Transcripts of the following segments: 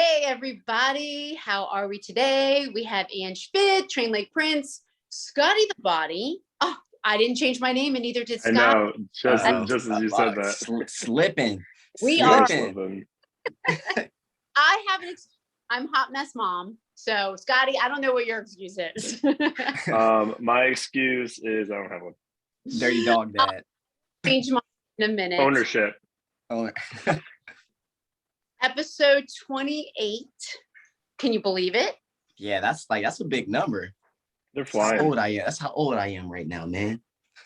Hey, everybody. How are we today? We have Ann Schmidt, Train Lake Prince, Scotty the Body. Oh, I didn't change my name and neither did Scott. I know, just as you said that. Slipping. We are are. slipping. I have an I'm hot mess mom. So, Scotty, I don't know what your excuse is. My excuse is I don't have one. Dirty dog dad. Change mine in a minute. Ownership. Episode 28. Can you believe it? Yeah, that's a big number. They're flying. That's how old I am right now, man.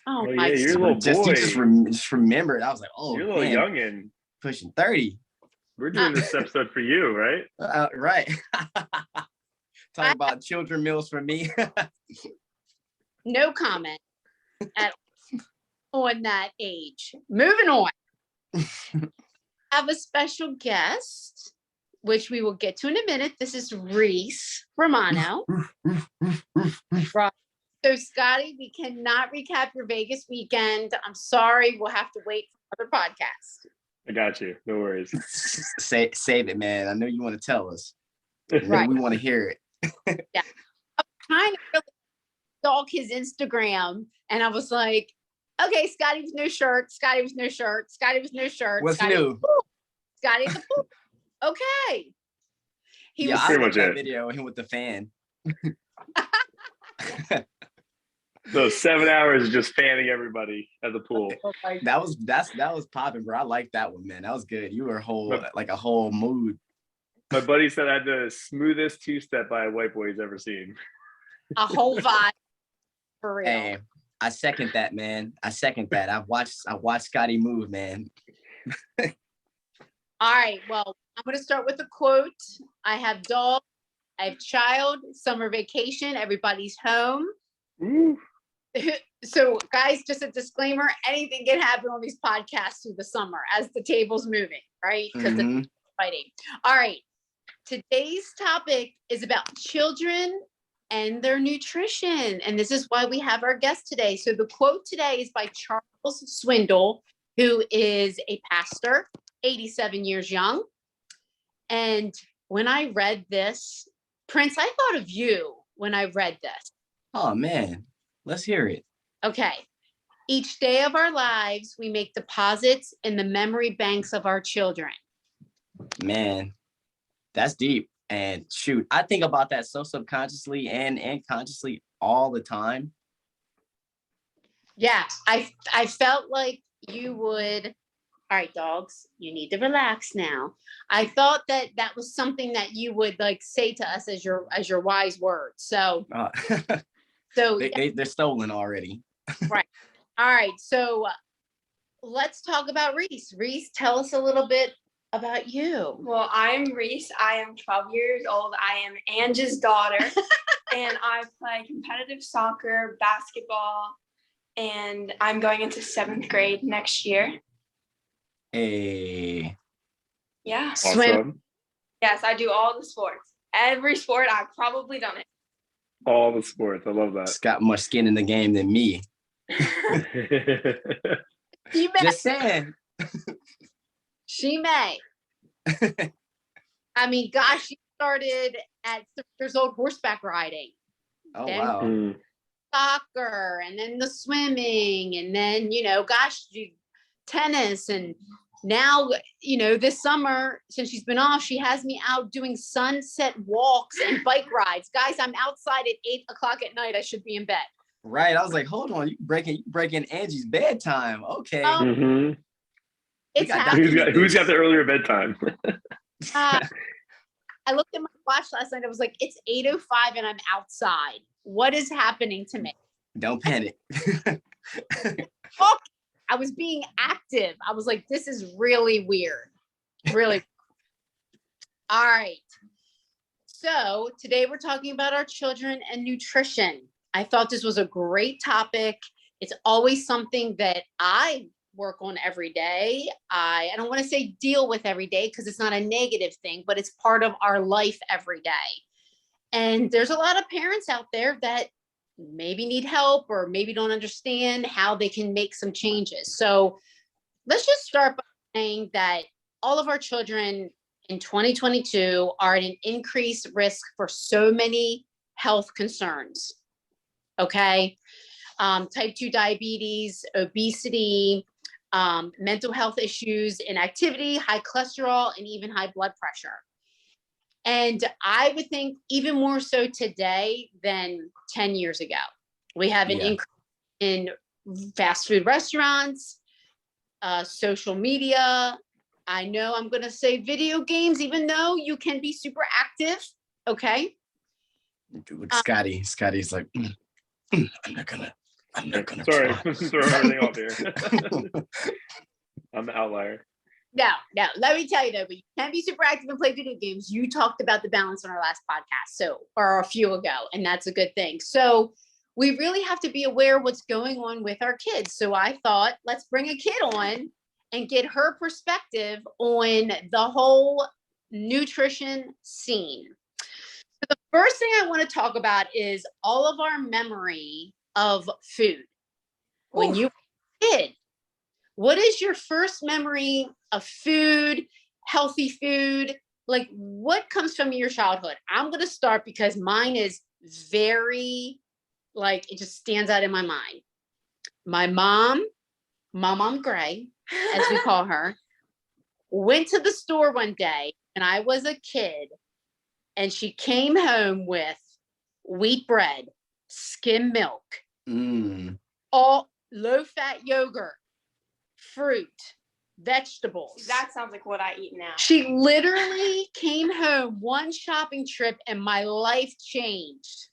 Oh, yeah, my you're a little boy. Just remembered. I was like, oh, you're a little youngin'. Pushing 30. We're doing this episode for you, right? Right. Talking about children meals for me. No comment at on that age. Moving on. Have a special guest, which we will get to in a minute. This is Reese Romano. So, Scotty, we cannot recap your Vegas weekend. I'm sorry. We'll have to wait for another podcast. I got you. No worries. Save it, man. I know you want to tell us. Right. We want to hear it. Yeah. I'm trying to really stalk his Instagram, and I was like, okay, Scotty was no shirt. Scotty was no shirt. Scotty was no shirt. What's Scotty new? Scotty the pool. Okay. He was pretty much that video of him with the fan. Those 7 hours just fanning everybody at the pool. That was popping, bro. I like that one, man. That was good. You were a whole mood. My buddy said I had the smoothest two-step by a white boy he's ever seen. A whole vibe. For real. Hey, I second that, man. I second that. I watched Scotty move, man. All right. Well, I'm going to start with a quote. I have dog. I have child. Summer vacation. Everybody's home. Ooh. So, guys, just a disclaimer: anything can happen on these podcasts through the summer as the table's moving, right? Because it's fighting. All right. Today's topic is about children and their nutrition, and this is why we have our guest today. So, the quote today is by Charles Swindle, who is a pastor, 87 years young. And when I read this, Prince, I thought of you when I read this. Oh, man. Let's hear it. Okay. Each day of our lives, we make deposits in the memory banks of our children. Man, that's deep. And shoot, I think about that so subconsciously and consciously all the time. Yeah, I felt like you would. All right, dogs, you need to relax now. I thought that was something that you would like say to us as your wise words. So, so they're stolen already. Right. All right. So let's talk about Reese. Reese, tell us a little bit about you. Well, I'm Reese. I am 12 years old. I am Angie's daughter, and I play competitive soccer, basketball, and I'm going into 7th grade next year. Hey. Yeah. Awesome. Swim. Yes, I do all the sports. Every sport, I've probably done it. All the sports. I love that. It's got more skin in the game than me. Just saying. She may. I mean, gosh, she started at 6 years old horseback riding. Oh, then wow. Soccer, and then the swimming, and then, gosh, tennis. And now, this summer, since she's been off, she has me out doing sunset walks and bike rides. Guys, I'm outside at 8:00 at night. I should be in bed. Right. I was like, hold on, you breaking Angie's bedtime. Okay. It's who's got the earlier bedtime? I looked at my watch last night. I was like, it's 8:05 and I'm outside. What is happening to me? Don't panic. I was being active. I was like, this is really weird. Really. All right. So today we're talking about our children and nutrition. I thought this was a great topic. It's always something that I work on every day. I don't want to say deal with every day because it's not a negative thing, but it's part of our life every day. And there's a lot of parents out there that maybe need help or maybe don't understand how they can make some changes. So let's just start by saying that all of our children in 2022 are at an increased risk for so many health concerns. Okay. Type 2 diabetes, obesity, mental health issues, inactivity, high cholesterol, and even high blood pressure. And I would think even more so today than 10 years ago. We have an increase in fast food restaurants, social media. I know I'm going to say video games, even though you can be super active. Okay. Dude, Scotty's like, I'm not gonna Sorry, try." throw everything off here. I'm the outlier. No, let me tell you though, but you can be super active and play video games. You talked about the balance on our last podcast, or a few ago, and that's a good thing. So we really have to be aware of what's going on with our kids. So I thought, let's bring a kid on and get her perspective on the whole nutrition scene. So the first thing I want to talk about is all of our memory of food. When you were a kid, what is your first memory of food, healthy food? Like, what comes from your childhood? I'm going to start because mine is very, like, it just stands out in my mind. My mom Gray, as we call her, went to the store one day and I was a kid, and she came home with wheat bread, skim milk, all low-fat yogurt, fruit, vegetables. That sounds like what I eat now. She literally came home one shopping trip and my life changed.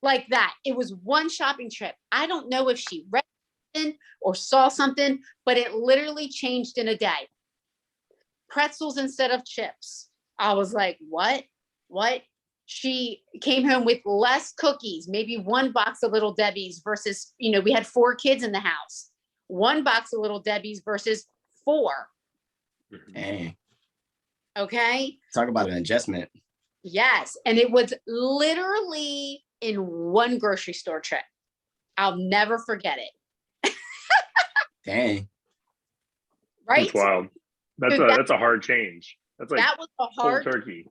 Like that. It was one shopping trip. I don't know if she read something or saw something, but it literally changed in a day. Pretzels instead of chips. I was like, what? She came home with less cookies, maybe one box of Little Debbie's versus, we had 4 kids in the house. One box of Little Debbie's versus 4. Dang. Okay. Talk about an adjustment. Yes. And it was literally in one grocery store trip. I'll never forget it. Dang. Right. That's wild. That's a hard change. That's like that was a hard cold turkey.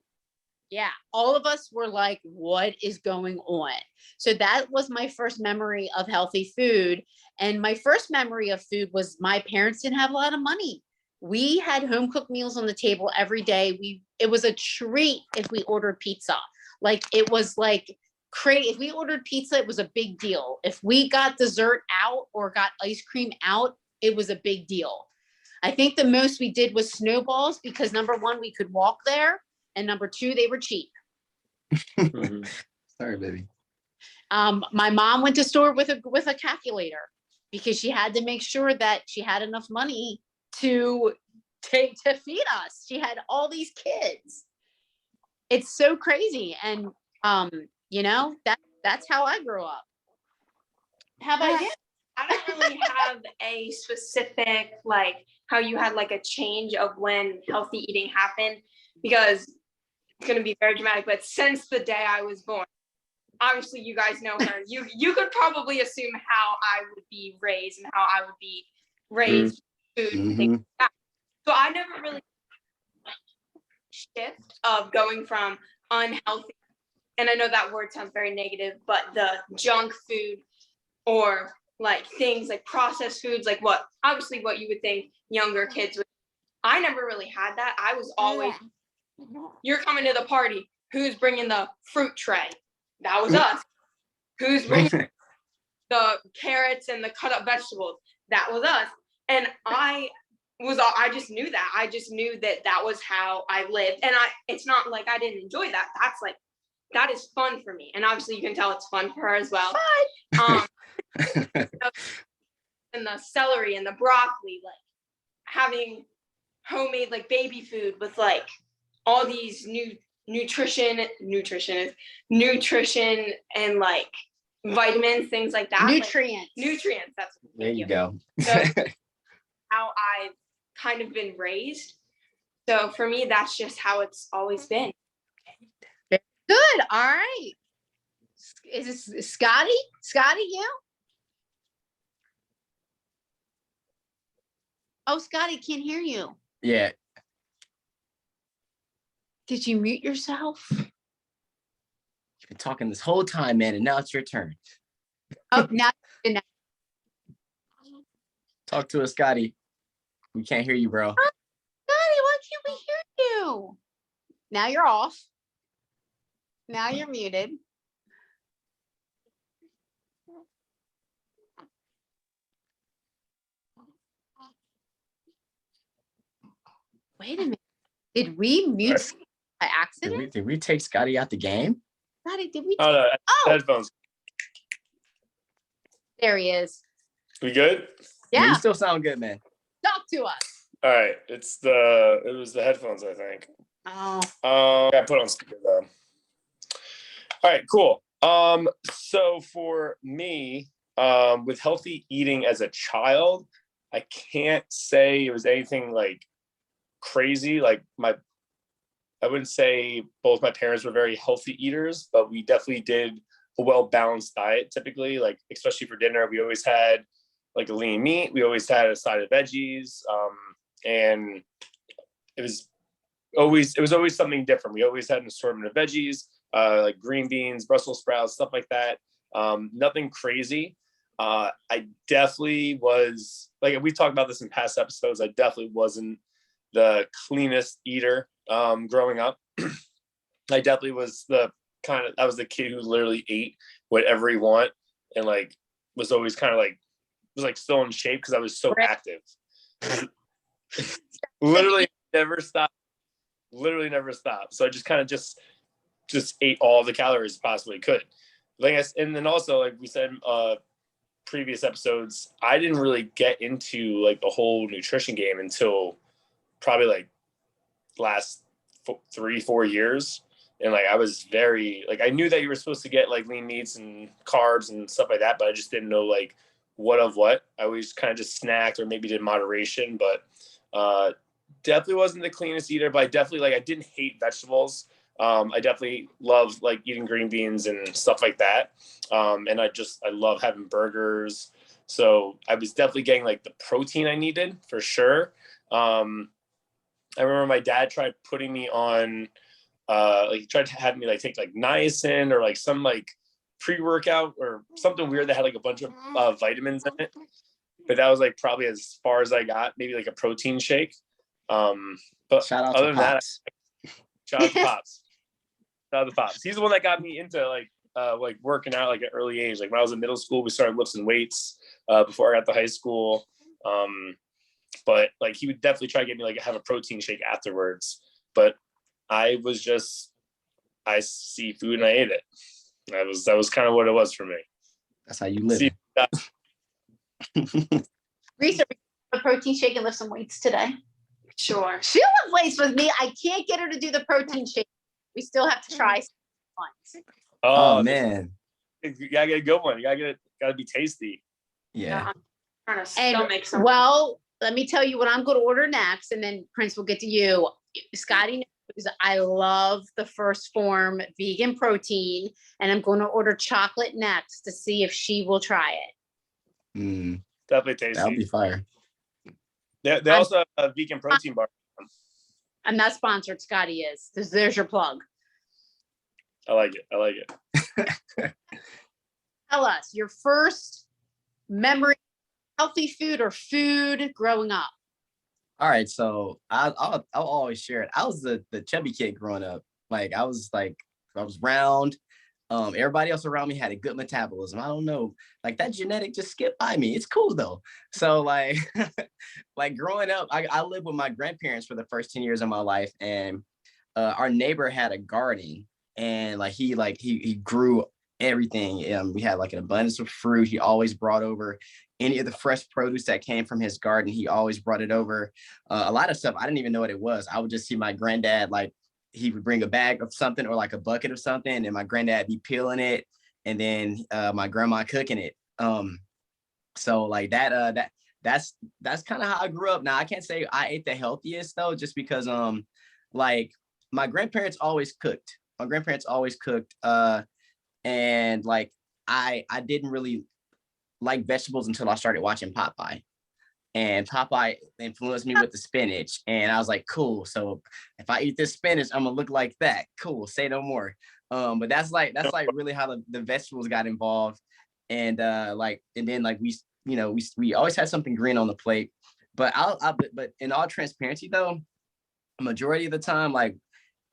Yeah. All of us were like, what is going on? So that was my first memory of healthy food. And my first memory of food was my parents didn't have a lot of money. We had home cooked meals on the table every day. It was a treat if we ordered pizza. Like, it was like crazy. If we ordered pizza, it was a big deal. If we got dessert out or got ice cream out, it was a big deal. I think the most we did was snowballs because number 1, we could walk there. And number 2, they were cheap. Sorry, baby. My mom went to store with a calculator because she had to make sure that she had enough money to feed us. She had all these kids. It's so crazy. And that's how I grew up. How about you? I don't really have a specific, like, how you had like a change of when healthy eating happened, because it's going to be very dramatic, but since the day I was born, obviously you guys know her. You could probably assume how I would be raised and how I would be raised, food, and things like that. So I never really shift of going from unhealthy, and I know that word sounds very negative, but the junk food or like things like processed foods, like what you would think younger kids would. I never really had that. I was always, you're coming to the party. Who's bringing the fruit tray? That was us. Who's bringing the carrots and the cut up vegetables? That was us. And I just knew that. I just knew that was how I lived. And it's not like I didn't enjoy that. That is fun for me. And obviously you can tell it's fun for her as well. And the celery and the broccoli, like having homemade like baby food with like all these new nutrition and like vitamins, things like that. Nutrients. That's there you go. So how I've kind of been raised. So for me, that's just how it's always been. Good. All right. Is this Scotty? Scotty, you? Oh, Scotty, can't hear you. Yeah. Did you mute yourself? You've been talking this whole time, man, and now it's your turn. Oh, now. Talk to us, Scotty. We can't hear you, bro. Scotty, why can't we hear you? Now you're off. Now you're muted. Wait a minute. Did we mute Scotty by accident? Did we take Scotty out the game? Scotty, did we? Oh no, headphones. There he is. We good? Yeah, You still sound good, man. talk to us. All right. It was the headphones, I think. Oh, I put on speaker though. All right, cool. So for me, with healthy eating as a child, I can't say it was anything like crazy. Like I wouldn't say both my parents were very healthy eaters, but we definitely did a well-balanced diet typically, like especially for dinner. We always had like a lean meat. We always had a side of veggies. And it was always something different. We always had an assortment of veggies, like green beans, Brussels sprouts, stuff like that. Nothing crazy. I definitely was, like we talked about this in past episodes, I definitely wasn't the cleanest eater growing up. I definitely was I was the kid who literally ate whatever he want and like was always kind of like was like still in shape because I was so active. Literally never stopped. So I just kind of just ate all the calories possibly could. And then also, like we said, previous episodes, I didn't really get into like the whole nutrition game until probably like last 3-4 years. And like I was very like I knew that you were supposed to get like lean meats and carbs and stuff like that, but I just didn't know like what. I always kind of just snacked or maybe did moderation, but definitely wasn't the cleanest eater. But I didn't hate vegetables. I definitely love like eating green beans and stuff like that. And I love having burgers. So I was definitely getting like the protein I needed for sure. I remember my dad tried putting me on, like he tried to have me like take like niacin or like some like pre-workout or something weird that had like a bunch of vitamins in it. But that was like probably as far as I got, maybe like a protein shake. But Shout out other to than that, Pops. shout out to Pops. Shout out to Pops. He's the one that got me into like working out like at early age. Like when I was in middle school, we started lifting weights before I got to high school. But like he would definitely try to get me like have a protein shake afterwards. But I see food and I ate it. That was kind of what it was for me. That's how you live. Reese, are we gonna do a protein shake and lift some weights today? Sure. She'll lift weights with me. I can't get her to do the protein shake. We still have to try once. Oh man. You gotta get a good one. Gotta be tasty. Yeah. I'm trying to And stomach something. well, let me tell you what I'm going to order next, and then Prince will get to you. Scotty knows I love the First Form vegan protein, and I'm going to order chocolate next to see if she will try it. Definitely tasty. That'll be fire. They also have a vegan protein bar. I'm not sponsored. Scotty is. There's your plug. I like it. Tell us your first memory, healthy food or food growing up. All right, so I'll always share it. I was the chubby kid growing up. Like I was round. Everybody else around me had a good metabolism. I don't know, like that genetic just skipped by me. It's cool though. So like, like growing up, I lived with my grandparents for the first 10 years of my life, and our neighbor had a garden, and he grew everything. We had like an abundance of fruit. He always brought over any of the fresh produce that came from his garden. He always brought it over. A lot of stuff I didn't even know what it was. I would just see my granddad, like he would bring a bag of something or like a bucket of something, and my granddad be peeling it, and then my grandma cooking it. So like that's kind of how I grew up. Now I can't say I ate the healthiest though, just because like my grandparents always cooked. And like I didn't really like vegetables until I started watching Popeye. and Popeye influenced me with the spinach. And I was like, cool. So if I eat this spinach, I'm gonna look like that. Cool. Say no more. But that's like really how the vegetables got involved. And and then like we always had something green on the plate. But but in all transparency though, majority of the time, like,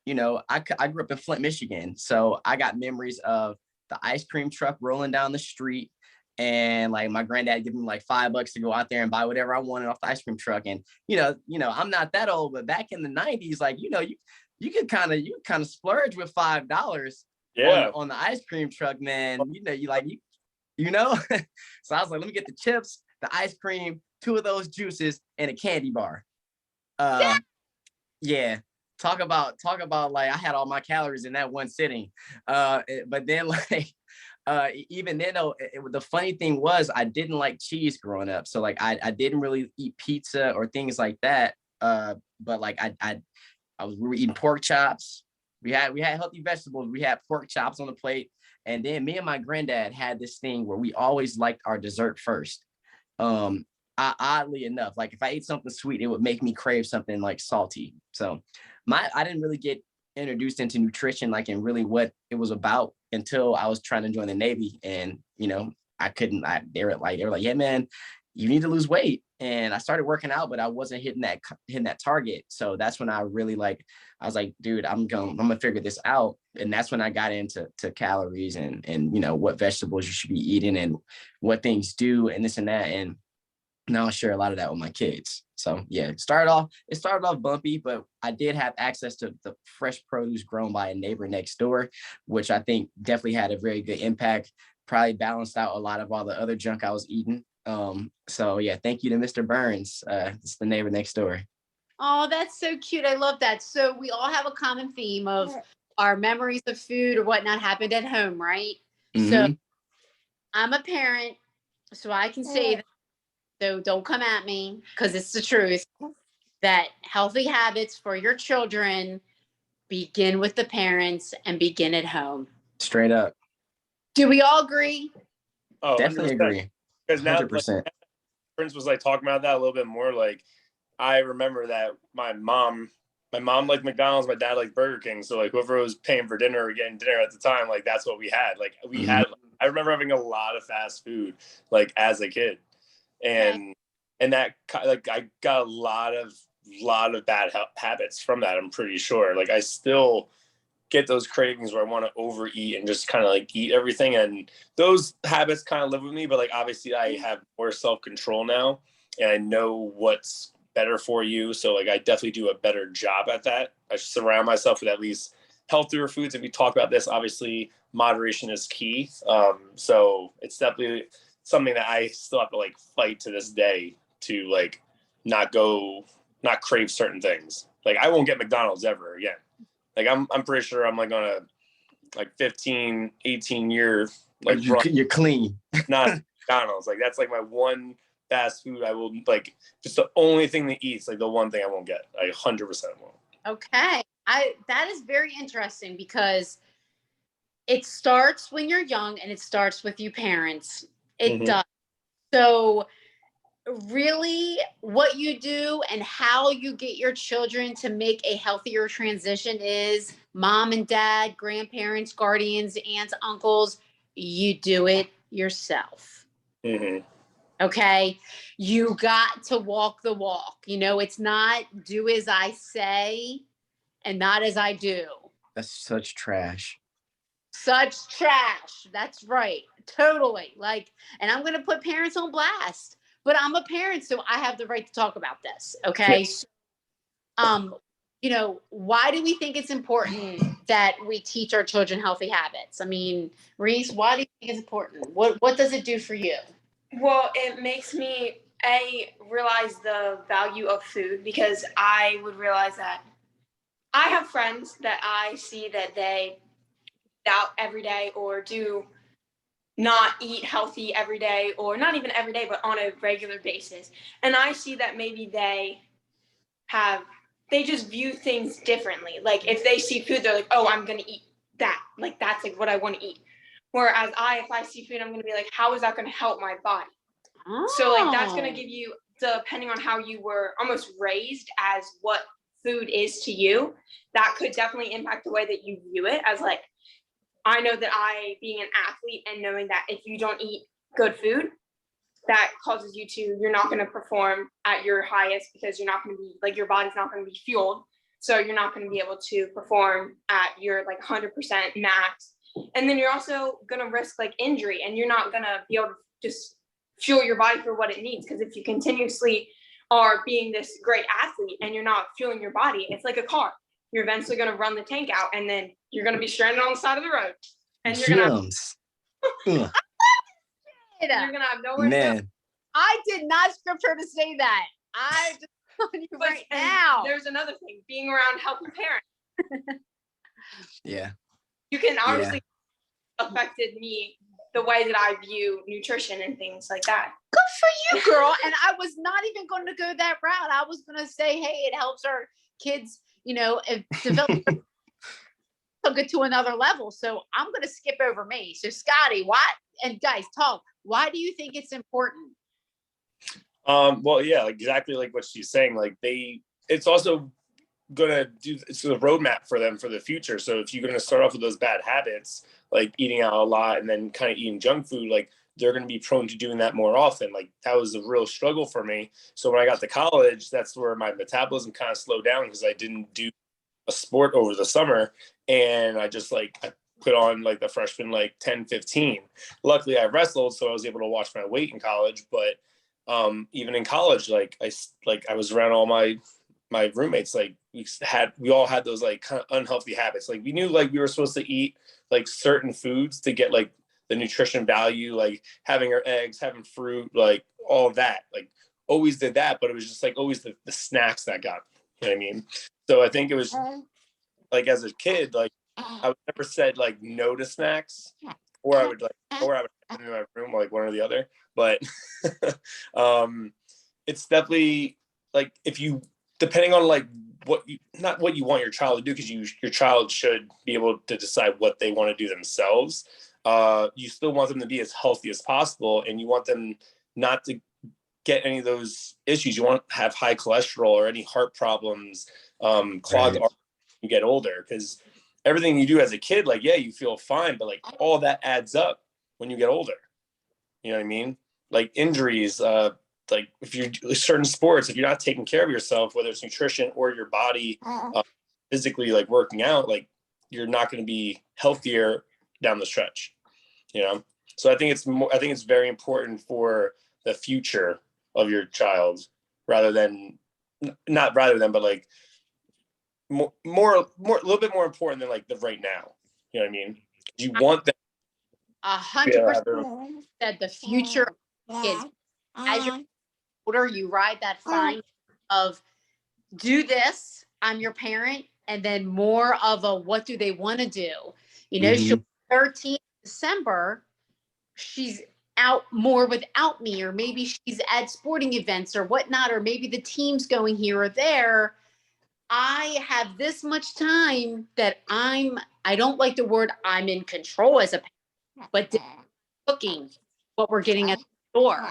I grew up in Flint, Michigan. So I got memories of the ice cream truck rolling down the street, and like my granddad giving me like $5 to go out there and buy whatever I wanted off the ice cream truck. And I'm not that old, but back in the 90s, like, you could kind of splurge with $5 on the ice cream truck, man. So I was like, let me get the chips, the ice cream, 2 of those juices, and a candy bar. Yeah. Talk about like I had all my calories in that one sitting. But then like even then though, the funny thing was I didn't like cheese growing up. So like I didn't really eat pizza or things like that. But like we were eating pork chops. We had healthy vegetables. We had pork chops on the plate. And then me and my granddad had this thing where we always liked our dessert first. Oddly enough, like if I ate something sweet, it would make me crave something like salty. So I didn't really get introduced into nutrition, like in really what it was about, until I was trying to join the Navy. And I couldn't. They were like, yeah, man, you need to lose weight. And I started working out, but I wasn't hitting that target. So that's when I really I was like, dude, I'm gonna figure this out. And that's when I got into calories and what vegetables you should be eating and what things do and this and that. And now I share a lot of that with my kids. So yeah, it started off bumpy, but I did have access to the fresh produce grown by a neighbor next door, which I think definitely had a very good impact. Probably balanced out a lot of all the other junk I was eating. So yeah, thank you to Mr. Burns. It's the neighbor next door. Oh, that's so cute. I love that. So we all have a common theme of our memories of food or whatnot happened at home, right? Mm-hmm. So I'm a parent, so I can say that. So don't come at me, because it's the truth, that healthy habits for your children begin with the parents and begin at home. Straight up. Do we all agree? Oh, definitely 100%. agree. Because now, 100%. Prince was like talking about that a little bit more. Like, I remember that my mom liked McDonald's, my dad liked Burger King. So like whoever was paying for dinner or getting dinner at the time, like that's what we had. Like we had. I remember having a lot of fast food like as a kid. And that, like, I got a lot of bad habits from that. I'm pretty sure. Like I still get those cravings where I want to overeat and just kind of like eat everything. And those habits kind of live with me, but like, obviously I have more self-control now and I know what's better for you. So like, I definitely do a better job at that. I surround myself with at least healthier foods. If we talk about this, obviously moderation is key. So it's definitely something that I still have to like fight to this day to like not crave certain things. Like I won't get McDonald's ever again. Like I'm pretty sure I'm like on a like 15, 18 year like you're clean. Not McDonald's. Like that's like my one fast food I will like, just the only thing to eat. It's like the one thing I won't get. I 100% won't. Okay. That is very interesting because it starts when you're young and it starts with you parents. It does. So really what you do and how you get your children to make a healthier transition is mom and dad, grandparents, guardians, aunts, uncles, you do it yourself. Okay. You got to walk the walk. It's not do as I say and not as I do. That's such trash. Such trash. That's right. Totally. Like, and I'm going to put parents on blast, but I'm a parent, so I have the right to talk about this. Okay. So, why do we think it's important that we teach our children healthy habits? I mean, Reese, why do you think it's important? What does it do for you? Well, it makes me realize the value of food, because I would realize that I have friends that I see that they eat out every day or do not eat healthy every day, or not even every day, but on a regular basis. And I see that maybe they just view things differently. Like if they see food, they're like, oh, I'm going to eat that. Like that's like what I want to eat. Whereas if I see food, I'm going to be like, how is that going to help my body? Oh. So like that's going to give you depending on how you were almost raised as what food is to you, that could definitely impact the way that you view it. As like, I know that being an athlete and knowing that if you don't eat good food, that causes you're not going to perform at your highest, because you're not going to be like, your body's not going to be fueled. So you're not going to be able to perform at your like 100% max. And then you're also going to risk like injury, and you're not going to be able to just fuel your body for what it needs. Because if you continuously are being this great athlete and you're not fueling your body, it's like a car. You're eventually going to run the tank out, and then you're going to be stranded on the side of the road. And you're going to have nowhere to go. I did not script her to say that. I just telling you right now. There's another thing, being around healthy parents. Yeah. You can obviously affected me the way that I view nutrition and things like that. Good for you, girl. And I was not even going to go that route. I was going to say, hey, it helps our kids, develop get to another level. So I'm going to skip over me. So Scotty, and guys, talk. Why do you think it's important? Well, yeah, exactly like what she's saying. Like it's also it's a roadmap for them for the future. So if you're going to start off with those bad habits, like eating out a lot and then kind of eating junk food, like they're going to be prone to doing that more often. Like that was a real struggle for me. So when I got to college, that's where my metabolism kind of slowed down, because I didn't do a sport over the summer. And I just I put on like the freshman, 10, 15. Luckily I wrestled, so I was able to watch my weight in college. But even in college, I was around all my roommates. We all had those kind of unhealthy habits. Like we knew we were supposed to eat certain foods to get the nutrition value, like having our eggs, having fruit, all of that. Always did that, but it was just always the snacks that got me. You know what I mean? So I think it was as a kid, I would never said no to snacks, or I would have in my room, one or the other. But it's definitely if you, depending on not what you want your child to do, because your child should be able to decide what they want to do themselves. You still want them to be as healthy as possible, and you want them not to get any of those issues. You won't have high cholesterol or any heart problems, clogged arteries when you get older, because everything you do as a kid, you feel fine, but all that adds up when you get older. You know what I mean? Injuries, if you're certain sports, if you're not taking care of yourself, whether it's nutrition or your body, physically working out, you're not going to be healthier down the stretch. So I think it's very important for the future of your child, but a little bit more important than the right now. You know what I mean? You want them 100% that the future is, as you're older, you ride that fine of do this, I'm your parent, and then more of a what do they want to do? She'll 13 December, she's out more without me, or maybe she's at sporting events or whatnot, or maybe the team's going here or there. I have this much time that I don't like the word I'm in control as a parent, but cooking what we're getting at the store.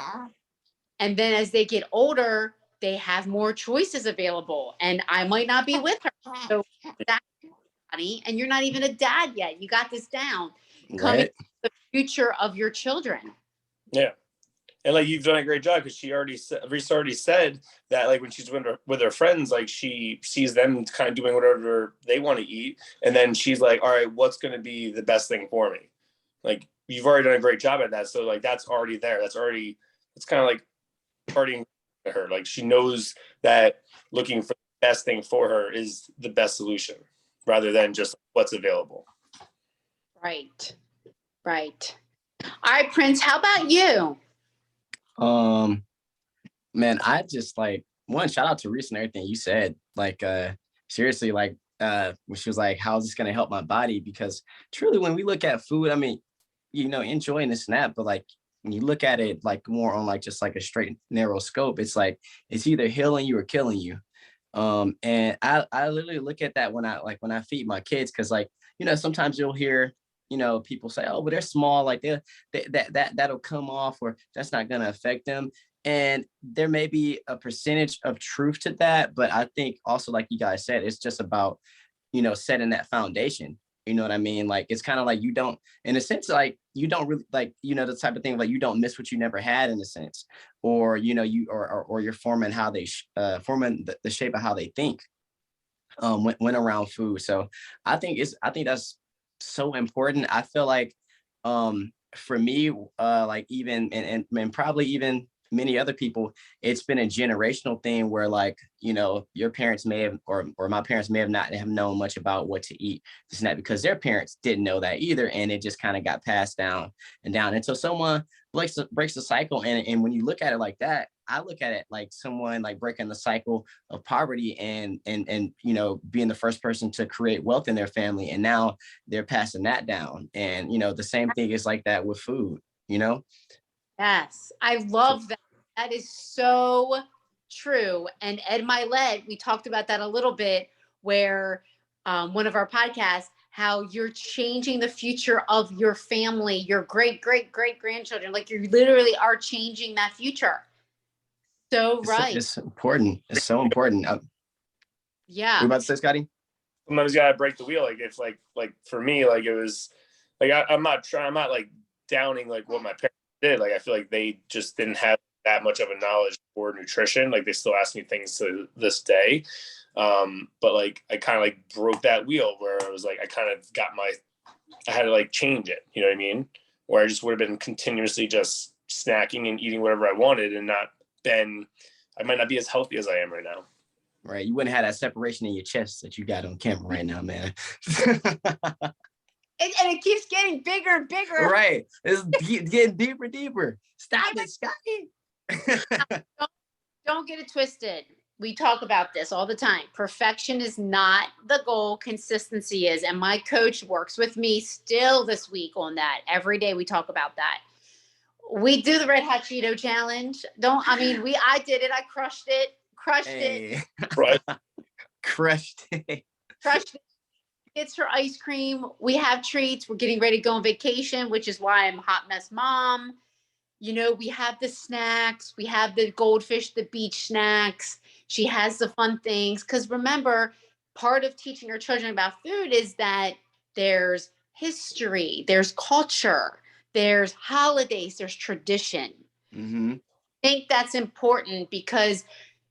And then as they get older, they have more choices available, and I might not be with her. So that's funny, and you're not even a dad yet. You got this down. Coming to the future of your children. Yeah. And you've done a great job, because Reese already said that when she's with her friends, she sees them kind of doing whatever they want to eat, and then she's all right, what's going to be the best thing for me? You've already done a great job at that, so that's already there. It's kind of already to her. She knows that looking for the best thing for her is the best solution, rather than just what's available. Right. All right, Prince, how about you? Man, I just one, shout out to Reese and everything you said. Seriously, when she was how's this gonna help my body? Because truly, when we look at food, I mean, enjoying the snap, but when you look at it more on just a straight narrow scope, it's it's either healing you or killing you. And I literally look at that when I feed my kids, because sometimes you'll hear people say, oh, but they're small, that'll come off, or that's not gonna affect them. And there may be a percentage of truth to that, but I think also, like you guys said, it's just about, setting that foundation. You know what I mean? Like, it's kind of like you don't, in a sense, like you don't really like, the type of thing, like you don't miss what you never had in a sense, or, or you're forming how they, forming the shape of how they think, when around food. So I think that's so important. I feel like, for me, like even, and probably even many other people, it's been a generational thing where, like, your parents may have, or my parents may have not have known much about what to eat, this and that, because their parents didn't know that either. And it just kind of got passed down and down until someone breaks the cycle. And when you look at it like that, I look at it like someone like breaking the cycle of poverty and being the first person to create wealth in their family. And now they're passing that down. And the same thing is like that with food, Yes, I love that. That is so true. And Ed Milet, we talked about that a little bit, where one of our podcasts, how you're changing the future of your family, your great, great, great grandchildren. Like, you literally are changing that future. So right. It's important. It's so important. Yeah. You about to say, Scotty? Sometimes you gotta break the wheel. Like, if like for me, like, it was like, I'm not like downing like what my parents did. Like, I feel like they just didn't have that much of a knowledge for nutrition. Like, they still ask me things to this day. But like, I kind of like broke that wheel where it was like, I had to like change it. You know what I mean? Where I just would have been continuously just snacking and eating whatever I wanted, and I might not be as healthy as I am right now. Right. You wouldn't have that separation in your chest that you got on camera right now, man. And it keeps getting bigger and bigger. Right. It's getting deeper, deeper. Stop it, Scotty. Don't get it twisted. We talk about this all the time. Perfection is not the goal. Consistency is. And my coach works with me still this week on that. Every day we talk about that. We do the Red Hot Cheeto challenge. I did it. I crushed it. It. Right. Crushed it. Crushed it. It's her ice cream. We have treats. We're getting ready to go on vacation, which is why I'm a hot mess mom. We have the snacks. We have the goldfish, the beach snacks. She has the fun things. Because remember, part of teaching our children about food is that there's history, there's culture, there's holidays, there's tradition. Mm-hmm. I think that's important because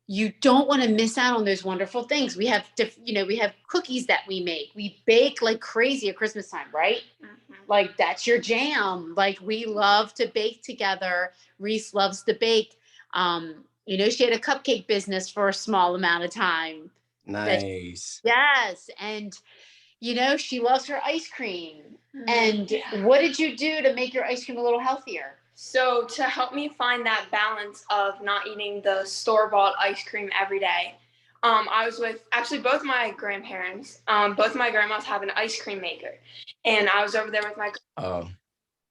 you don't want to miss out on those wonderful things. We have, we have cookies that we make. We bake like crazy at Christmas time, right? Mm-hmm. Like, that's your jam. Like, we love to bake together. Reese loves to bake. She had a cupcake business for a small amount of time. Nice. Yes. And, she loves her ice cream. Mm-hmm. And what did you do to make your ice cream a little healthier? So to help me find that balance of not eating the store-bought ice cream every day, I was with actually both my grandparents. Both my grandmas have an ice cream maker, and I was over there with my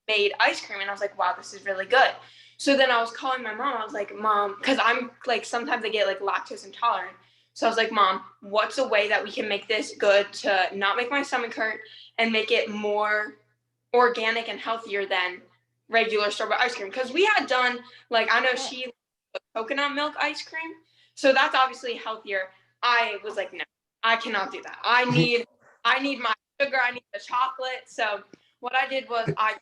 made ice cream, and I was like, wow, this is really good. So then I was calling my mom. I was like, Mom, because I'm like, sometimes I get like lactose intolerant. So I was like, Mom, what's a way that we can make this good to not make my stomach hurt and make it more organic and healthier than regular store-bought ice cream? Because we had done, like, I know she liked coconut milk ice cream, so that's obviously healthier. I was like, no, I cannot do that. I need my sugar, I need the chocolate. So what I did was I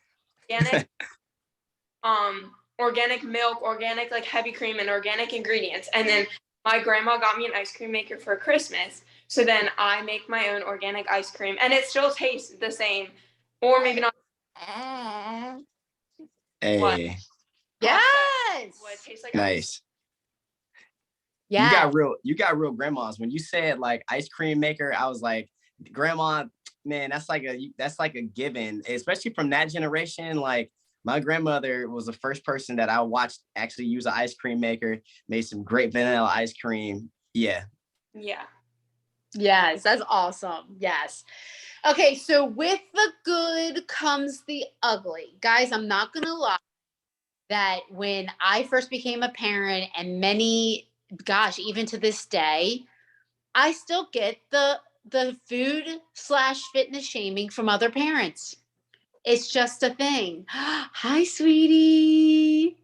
organic milk, organic like heavy cream, and organic ingredients. And then my grandma got me an ice cream maker for Christmas. So then I make my own organic ice cream, and it still tastes the same, or maybe not. Hey. Yes. What tastes like Nice. Yeah. You got real grandmas. When you said like ice cream maker, I was like, grandma, man, that's like a given, especially from that generation. Like, my grandmother was the first person that I watched actually use an ice cream maker, made some great vanilla ice cream. Yeah. Yeah. Yes, that's awesome. Yes. Okay, so with the good comes the ugly. Guys, I'm not going to lie that when I first became a parent, and even to this day, I still get the food/fitness shaming from other parents. It's just a thing. Hi, sweetie.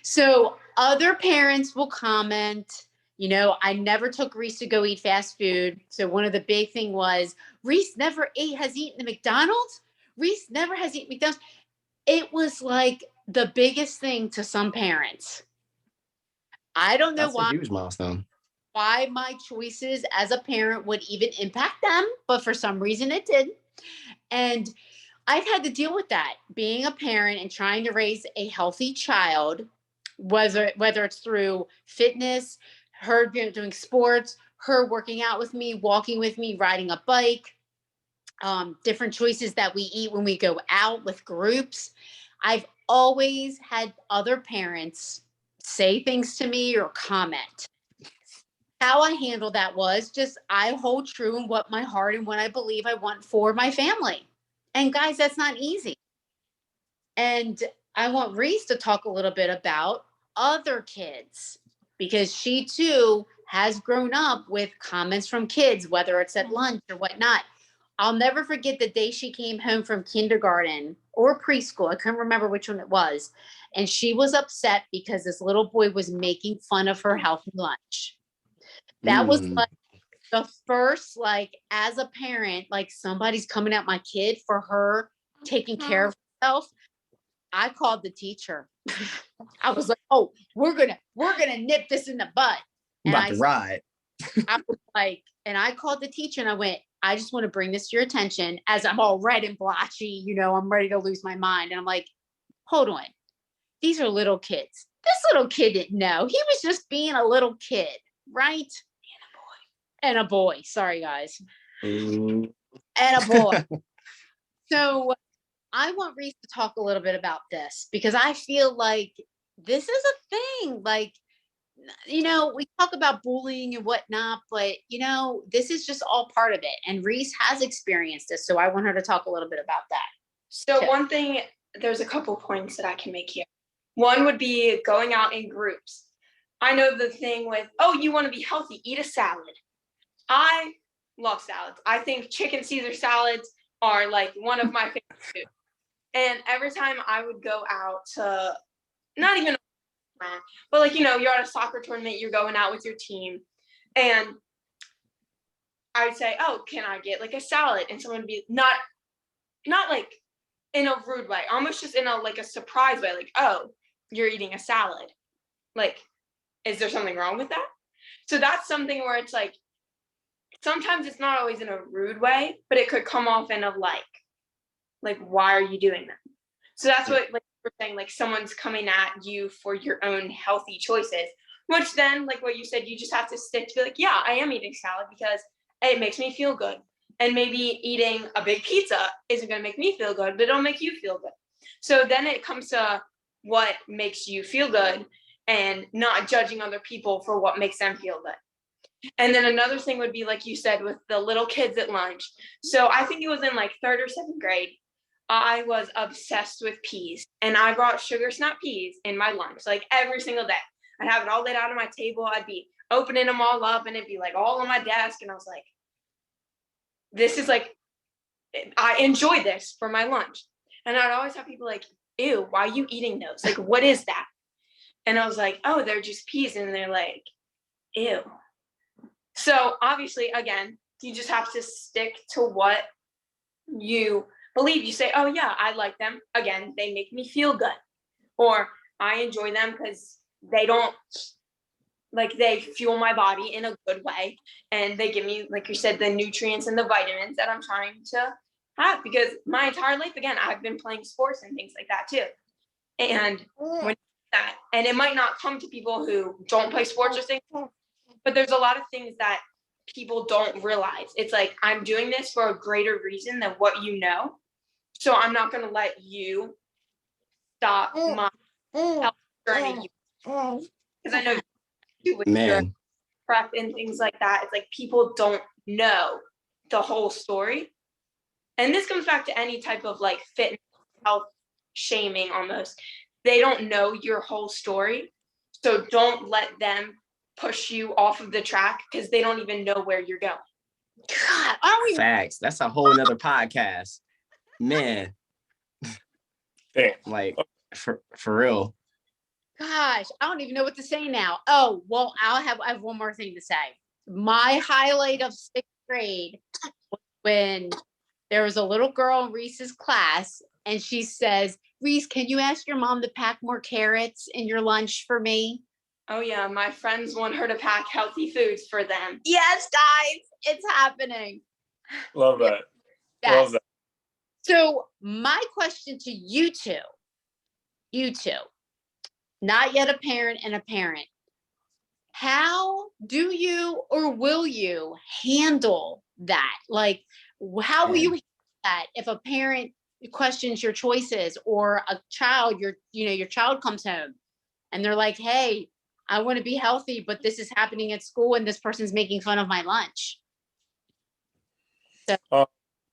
So other parents will comment, you know, I never took Reese to go eat fast food. So one of the big thing was Reese never has eaten the McDonald's. Reese never has eaten McDonald's. It was like the biggest thing to some parents. I don't know That's a huge milestone. why my choices as a parent would even impact them, but for some reason it did. And I've had to deal with that being a parent and trying to raise a healthy child, whether it's through fitness, her doing sports, her working out with me, walking with me, riding a bike, different choices that we eat when we go out with groups. I've always had other parents say things to me or comment. How I handle that was just I hold true in what my heart and what I believe I want for my family. And guys, that's not easy. And I want Reese to talk a little bit about other kids because she too has grown up with comments from kids, whether it's at lunch or whatnot. I'll never forget the day she came home from kindergarten or preschool. I couldn't remember which one it was. And she was upset because this little boy was making fun of her healthy lunch. That was like the first, like, as a parent, like somebody's coming at my kid for her taking care of herself. I called the teacher. I was like, oh, we're gonna nip this in the bud. I'm about to ride. I was like, and I called the teacher and I went, I just want to bring this to your attention as I'm all red and blotchy, you know, I'm ready to lose my mind. And I'm like, hold on. These are little kids. This little kid didn't know. He was just being a little kid, right? And a boy. Sorry, guys. And a boy. So I want Reese to talk a little bit about this because I feel like this is a thing. Like, you know, we talk about bullying and whatnot, but, you know, this is just all part of it. And Reese has experienced this. So I want her to talk a little bit about that. So one thing, there's a couple points that I can make here. One would be going out in groups. I know the thing with, oh, you want to be healthy, eat a salad. I love salads. I think chicken Caesar salads are like one of my favorite foods. And every time I would go out to, not even, but like, you know, you're at a soccer tournament, you're going out with your team. And I would say, oh, can I get like a salad? And someone would be not like in a rude way, almost just in a like a surprise way, like, oh, you're eating a salad. Like, is there something wrong with that? So that's something where it's like, sometimes it's not always in a rude way, but it could come off in a like, why are you doing that? So that's what, like we're saying, like someone's coming at you for your own healthy choices, which then, like what you said, you just have to stick to be like, yeah, I am eating salad because it makes me feel good. And maybe eating a big pizza isn't going to make me feel good, but it'll make you feel good. So then it comes to what makes you feel good and not judging other people for what makes them feel good. And then another thing would be, like you said, with the little kids at lunch. So I think it was in like 3rd or 7th grade. I was obsessed with peas and I brought sugar snap peas in my lunch, like every single day. I'd have it all laid out on my table. I'd be opening them all up and it'd be like all on my desk. And I was like, this is like, I enjoy this for my lunch. And I'd always have people like, ew, why are you eating those? Like, what is that? And I was like, oh, they're just peas. And they're like, ew. So obviously, again, you just have to stick to what you believe. You say, oh yeah, I like them. Again, they make me feel good. Or I enjoy them because they fuel my body in a good way. And they give me, like you said, the nutrients and the vitamins that I'm trying to have. Because my entire life, again, I've been playing sports and things like that too. And when that, and it might not come to people who don't play sports or things, but there's a lot of things that people don't realize. It's like, I'm doing this for a greater reason than what you know. So I'm not going to let you stop my health journey. Because I know you with your prep and things like that. It's like people don't know the whole story. And this comes back to any type of like fitness, health shaming almost. They don't know your whole story. So don't let them push you off of the track because they don't even know where you're going. God, aren't we? Facts. That's a whole nother podcast. Man. Damn. Like for real. Gosh, I don't even know what to say now. Oh, well, I have one more thing to say. My highlight of 6th grade was when there was a little girl in Reese's class, and she says, Reese, can you ask your mom to pack more carrots in your lunch for me? Oh yeah, my friends want her to pack healthy foods for them. Yes, guys, it's happening. Love that. Yes. Love that. So my question to you two, not yet a parent and a parent, how do you or will you handle that? Like, how will you handle that if a parent questions your choices, or a child, your child comes home and they're like, hey, I want to be healthy, but this is happening at school and this person's making fun of my lunch. So,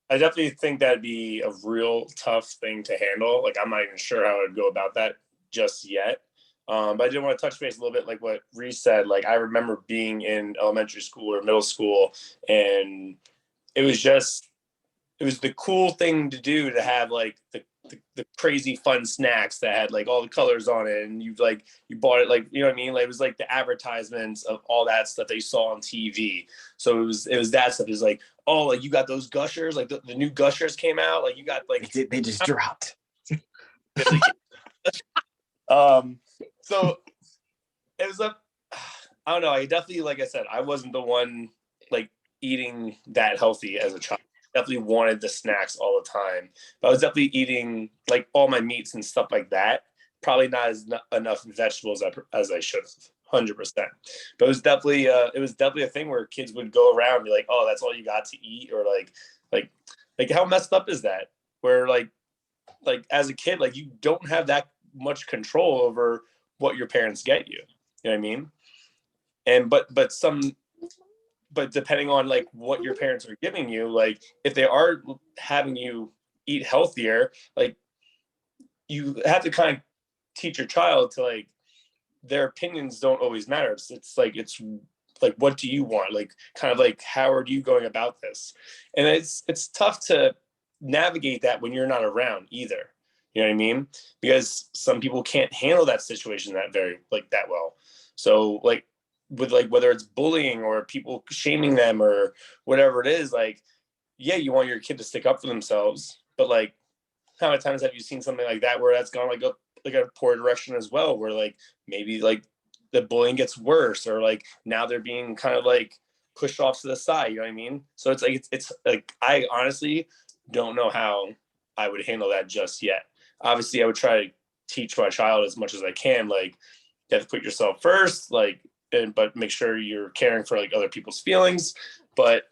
I definitely think that'd be a real tough thing to handle. Like, I'm not even sure how I'd go about that just yet. But I did want to touch base a little bit, like what Reese said. Like, I remember being in elementary school or middle school, and it was the cool thing to do, to have like the crazy fun snacks that had like all the colors on it, and you bought it, like, you know what I mean? Like, it was like the advertisements of all that stuff that you saw on TV. So it was that stuff. It was like, oh, like, you got those Gushers, like the new Gushers came out, like you got like They just dropped. So it was I don't know. I definitely, like I said, I wasn't the one like eating that healthy as a child. Definitely wanted the snacks all the time, but I was definitely eating like all my meats and stuff like that. Probably not enough vegetables as I should have, 100%. But it was definitely a thing where kids would go around and be like, "Oh, that's all you got to eat," or like how messed up is that? Where like as a kid, like, you don't have that much control over what your parents get you. You know what I mean? And but depending on like what your parents are giving you, like if they are having you eat healthier, like, you have to kind of teach your child to, like, their opinions don't always matter. It's like, what do you want? Like, kind of like, how are you going about this? And it's tough to navigate that when you're not around either. You know what I mean? Because some people can't handle that situation that well. So like, with like, whether it's bullying or people shaming them or whatever it is, like, yeah, you want your kid to stick up for themselves, but like, how many times have you seen something like that where that's gone like a poor direction as well, where like maybe like the bullying gets worse, or like now they're being kind of like pushed off to the side, you know what I mean? So it's like it's like, I honestly don't know how I would handle that just yet. Obviously, I would try to teach my child as much as I can, like, you have to put yourself first, like, but make sure you're caring for like other people's feelings. But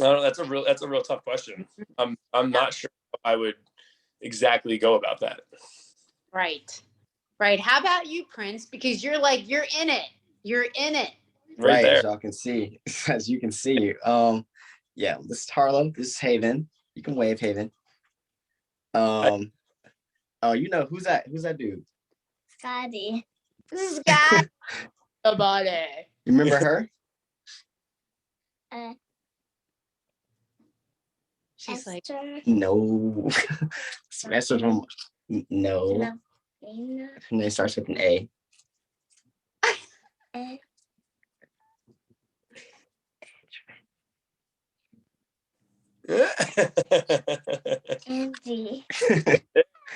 I don't know, that's a real tough question. I'm not sure how I would exactly go about that. right. How about you, Prince? Because you're in it. You're in it. Right Right, there. as y'all can see, as you can see. Yeah, this is Harlem. This is Haven. You can wave, Haven. Oh, you know who's that? Who's that dude? Scotty. Scott. Somebody. You remember her? She's like, Esther. No. Esther's from no. No. Her name starts with an A. Andy.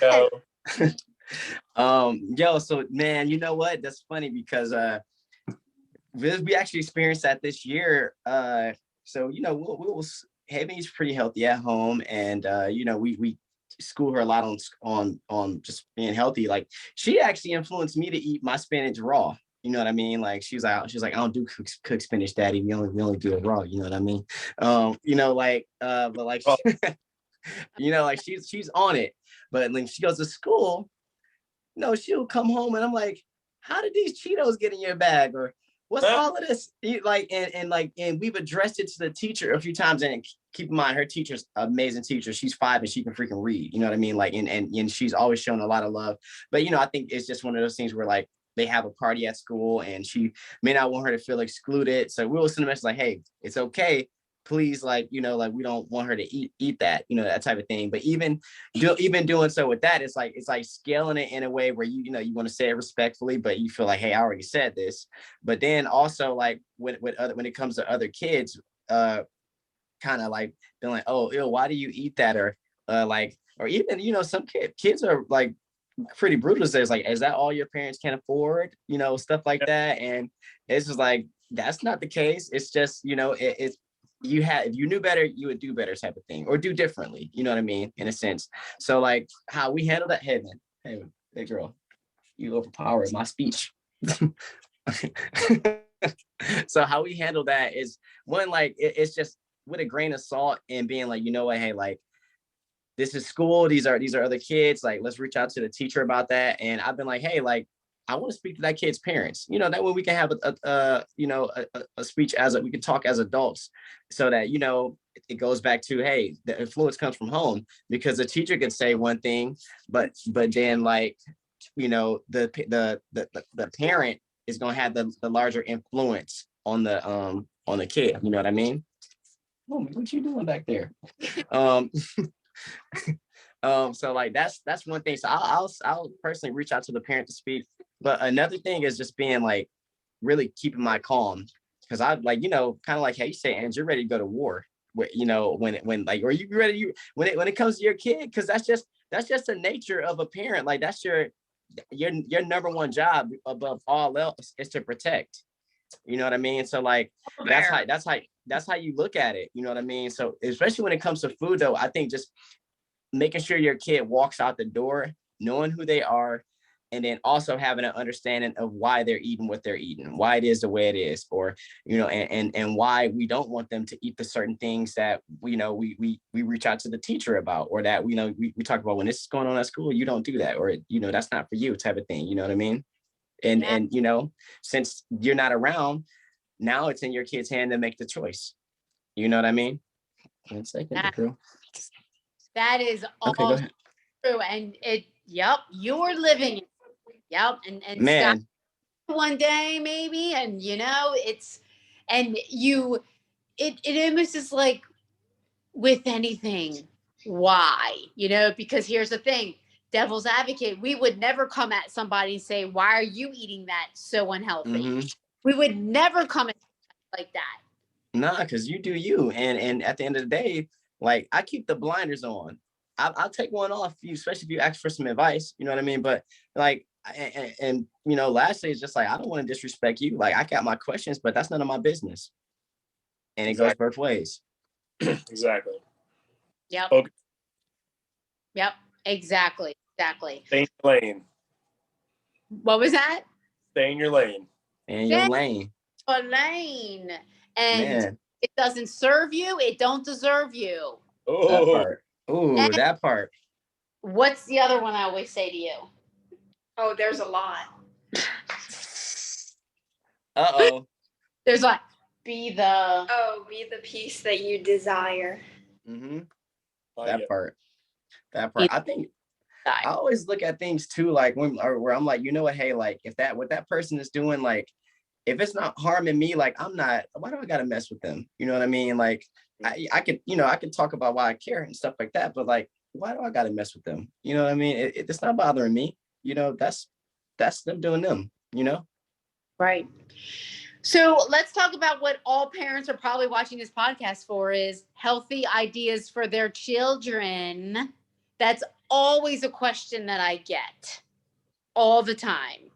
Go. Yo, so man, you know what? That's funny because we actually experienced that this year. So you know, we'll Haven's pretty healthy at home, and you know, we school her a lot on just being healthy. Like, she actually influenced me to eat my spinach raw. You know what I mean? Like, she's like, I don't do cook spinach, Daddy. We only do it raw. You know what I mean? You know, like, but like, you know, like she's on it. But when she goes to school, no, she'll come home and I'm like, how did these Cheetos get in your bag? Or what's all of this? And we've addressed it to the teacher a few times. And keep in mind, her teacher's an amazing teacher. She's 5 and she can freaking read. You know what I mean? Like, and she's always shown a lot of love. But you know, I think it's just one of those things where like they have a party at school and she may not want her to feel excluded. So we'll send a message like, hey, it's okay. please, like, like we don't want her to eat that, that type of thing. But even doing so with that, it's like scaling it in a way where you want to say it respectfully, but you feel like, hey, I already said this. But then also like when it comes to other kids, kind of like being like, oh, ew, why do you eat that? Or or even, some kids are like pretty brutal. It's like, is that all your parents can afford? Stuff like that. And it's just like, that's not the case. It's just, it's if you knew better, you would do better type of thing, or do differently. You know what I mean? In a sense. So like how we handle that, hey man, hey, big girl, you overpowered my speech. So how we handle that is one, like it's just with a grain of salt and being like, what, hey, like this is school. These are other kids. Like, let's reach out to the teacher about that. And I've been like, hey, like, I want to speak to that kid's parents. That way we can have a speech we can talk as adults, so that it goes back to, hey, the influence comes from home, because the teacher could say one thing, but then like the parent is gonna have the larger influence on the kid. You know what I mean? Oh, what you doing back there? So like that's one thing. So I'll personally reach out to the parent to speak. But another thing is just being like really keeping my calm, because I like kind of like how you say, and you're ready to go to war. When like, are you ready? When it comes to your kid, because that's just the nature of a parent. Like that's your number one job above all else is to protect. You know what I mean? So like that's how you look at it. You know what I mean? So especially when it comes to food, though, I think just making sure your kid walks out the door knowing who they are, and then also having an understanding of why they're eating what they're eating, why it is the way it is, or and why we don't want them to eat the certain things that we reach out to the teacher about, or that we talk about when this is going on at school. You don't do that, or that's not for you, type of thing. You know what I mean? And since you're not around, now it's in your kid's hand to make the choice. You know what I mean? 1 second, girl. That is Okay, go all ahead. true. And you're living it. Yep. And Man, Scott, one day maybe, and it almost is like with anything, why? Because here's the thing, devil's advocate, we would never come at somebody and say, why are you eating that so unhealthy? mm-hmm. We would never come at like that. Nah, because you do you, and at the end of the day, like I keep the blinders on. I'll take one off, especially if you ask for some advice. You know what I mean? But like, and lastly, it's just like, I don't want to disrespect you. Like I got my questions, but that's none of my business. And it goes both ways. Exactly. Yep. Okay. Yep. Exactly. Stay in your lane. What was that? Stay in your lane. And your lane. A lane. And Man. it doesn't serve you, it don't deserve you. Oh, that part. Ooh, that part. What's the other one I always say to you? Oh, there's a lot. Uh-oh. There's like, be the peace that you desire. Mm-hmm. yeah. That part. I think I always look at things too, like where I'm like, what, hey, like if what that person is doing, like if it's not harming me, like why do I gotta mess with them? You know what I mean? Like I could, I could talk about why I care and stuff like that, but like, why do I gotta mess with them? You know what I mean? It's not bothering me. That's them doing them, Right. So let's talk about what all parents are probably watching this podcast for, is healthy ideas for their children. That's always a question that I get all the time.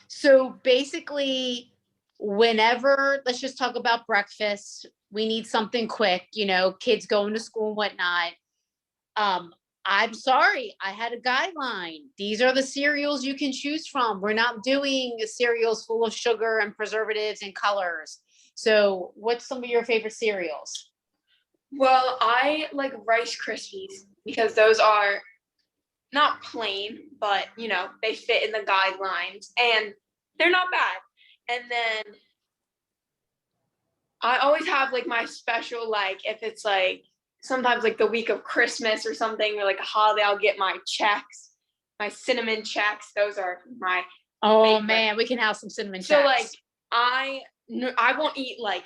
So basically, whenever, let's just talk about breakfast, we need something quick, kids going to school and whatnot. I'm sorry, I had a guideline. These are the cereals you can choose from. We're not doing cereals full of sugar and preservatives and colors. So what's some of your favorite cereals? Well, I like Rice Krispies because those are not plain, but they fit in the guidelines and they're not bad. And then I always have like my special, like if it's like sometimes like the week of Christmas or something, or like a holiday, I'll get my checks, my cinnamon checks. Those are my favorite. Man, we can have some cinnamon checks. So like I won't eat like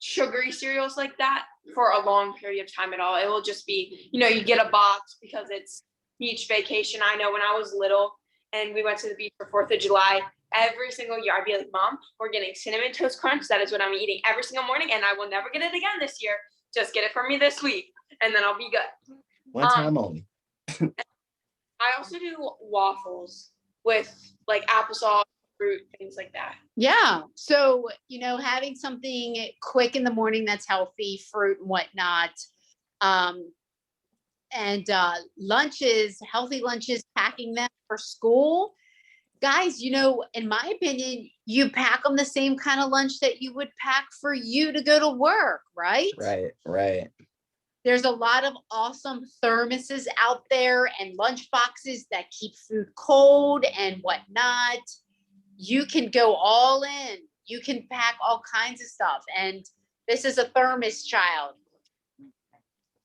sugary cereals like that for a long period of time at all. It will just be, you get a box because it's beach vacation. I know when I was little and we went to the beach for 4th of July, every single year I'd be like, Mom, we're getting Cinnamon Toast Crunch. That is what I'm eating every single morning, and I will never get it again this year. Just get it for me this week, and then I'll be good. One time only. I also do waffles with like applesauce, fruit, things like that. Yeah. So, having something quick in the morning that's healthy, fruit and whatnot. And lunches, healthy lunches, packing them for school. Guys, in my opinion, you pack them the same kind of lunch that you would pack for you to go to work, right? Right. There's a lot of awesome thermoses out there and lunch boxes that keep food cold and whatnot. You can go all in. You can pack all kinds of stuff. And this is a thermos child.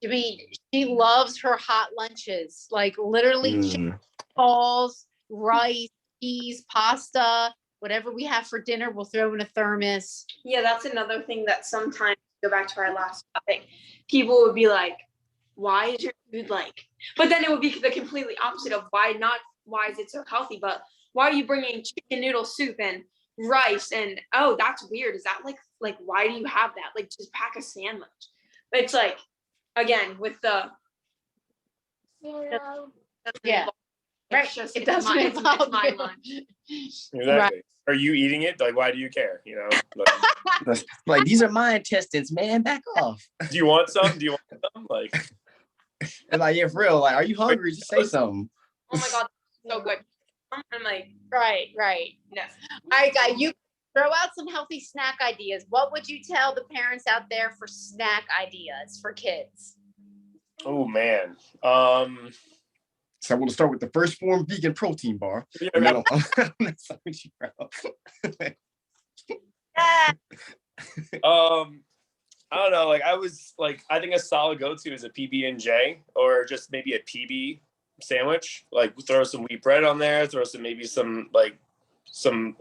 I mean, she loves her hot lunches, like literally chicken balls, rice, peas, pasta, whatever we have for dinner, we'll throw in a thermos. Yeah, that's another thing that sometimes, go back to our last topic, people would be like, why is your food like? But then it would be the completely opposite of why is it so healthy? But why are you bringing chicken noodle soup and rice? And oh, that's weird. Is that like why do you have that? Like, just pack a sandwich. But it's like, again, with the Yeah. Right. It doesn't involve it's my lunch. Exactly. Right. Are you eating it? Like, why do you care? Like, these are my intestines, man. Back off. Do you want some? Like, yeah, for real. Like, are you hungry? Just say something. Oh my God, so good. I'm like, right. Yes. All right, guys, you throw out some healthy snack ideas. What would you tell the parents out there for snack ideas for kids? Oh man. So I'm going to start with the first form vegan protein bar. Yeah, and then I don't know. Like, I think a solid go-to is a PB&J or just maybe a PB sandwich. Like, throw some wheat bread on there, throw some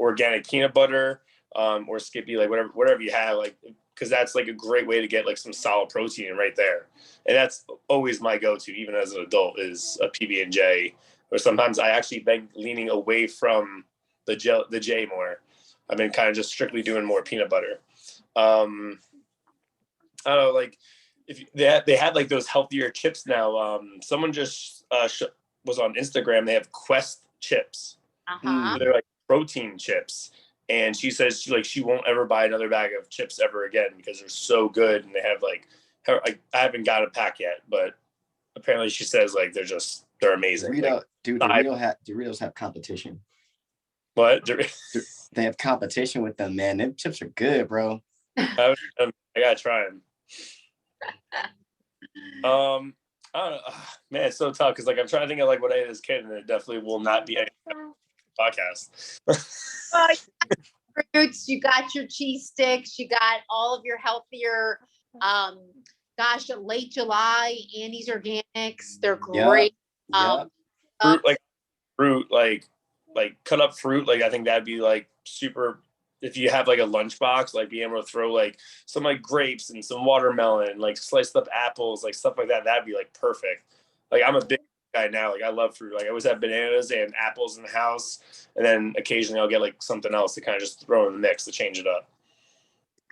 organic peanut butter, or Skippy, like whatever you have, like, because that's like a great way to get like some solid protein right there. And that's always my go-to, even as an adult, is a PB&J. Or sometimes I actually been leaning away from the J more. I've been kind of just strictly doing more peanut butter. I don't know, like if they had like those healthier chips now. Someone just was on Instagram. They have Quest chips. They're like protein chips. And she says she won't ever buy another bag of chips ever again because they're so good. And they have I haven't got a pack yet, but apparently she says like they're amazing. Doritos have competition. What? They have competition with them, man. Them chips are good, bro. I gotta try them. I don't know. Man, it's so tough because like I'm trying to think of like what I ate as a kid, and it definitely will not be any podcast. Fruits, you got your cheese sticks, you got all of your healthier late July Annie's Organics, they're great. Fruit like cut up fruit, like I think that'd be like super. If you have like a lunchbox, like being able to throw like some like grapes and some watermelon, like sliced up apples, like stuff like that, that'd be like perfect. Like I'm a big guy now. Like I love fruit. Like I always have bananas and apples in the house, and then occasionally I'll get like something else to kind of just throw in the mix to change it up.